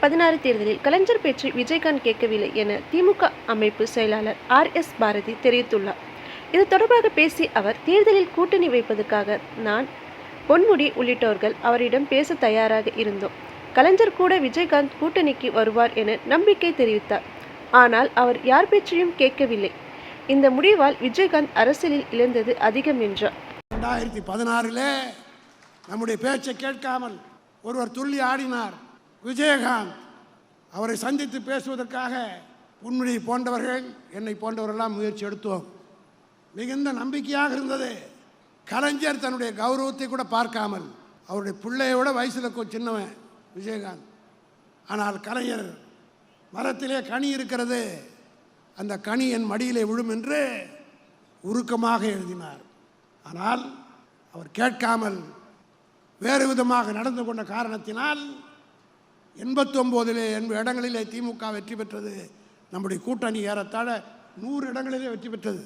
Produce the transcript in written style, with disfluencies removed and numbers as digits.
2016 தேர்தலில் கலைஞர் பேச்சை விஜயகாந்த் கேட்கவில்லை என திமுக அமைப்பு செயலாளர் ஆர்.எஸ். பாரதி தெரிவித்துள்ளார். இது தொடர்பாக பேசிய அவர், தேர்தலில் கூட்டணி வைப்பதற்காக நான், பொன்முடி உள்ளிட்டோர்கள் அவரிடம் பேச தயாராக இருந்தோம். கலைஞர் கூட விஜயகாந்த் கூட்டணிக்கு வருவார் என நம்பிக்கை தெரிவித்தார். ஆனால் அவர் யார் பேச்சையும் கேட்கவில்லை. இந்த முடிவால் விஜயகாந்த் அரசியலில் இழந்தது அதிகம் என்றார். 2016 நம்முடைய பேச்சை கேட்காமல் ஒருவர் துள்ளி ஆடினார். விஜயகாந்த் அவரை சந்தித்து பேசுவதற்காக பொன்முடி போன்றவர்கள், என்னை போன்றவர்களெல்லாம் முயற்சி எடுத்தோம். மிகுந்த நம்பிக்கையாக இருந்தது. கலைஞர் தன்னுடைய கௌரவத்தை கூட பார்க்காமல், அவருடைய பிள்ளையோட வயசில் சின்னவன் விஜயகாந்த். ஆனால் கலைஞர் மரத்திலே கனி இருக்கிறது, அந்த கனி என் மடியிலே விழும் என்று உருக்கமாக எழுதினார். ஆனால் அவர் கேட்காமல் வேறு விதமாக நடந்து கொண்ட காரணத்தினால் 89 இடங்களிலே திமுக வெற்றி பெற்றது. நம்முடைய கூட்டணி ஏறத்தாழ 100 இடங்களிலே வெற்றி பெற்றது.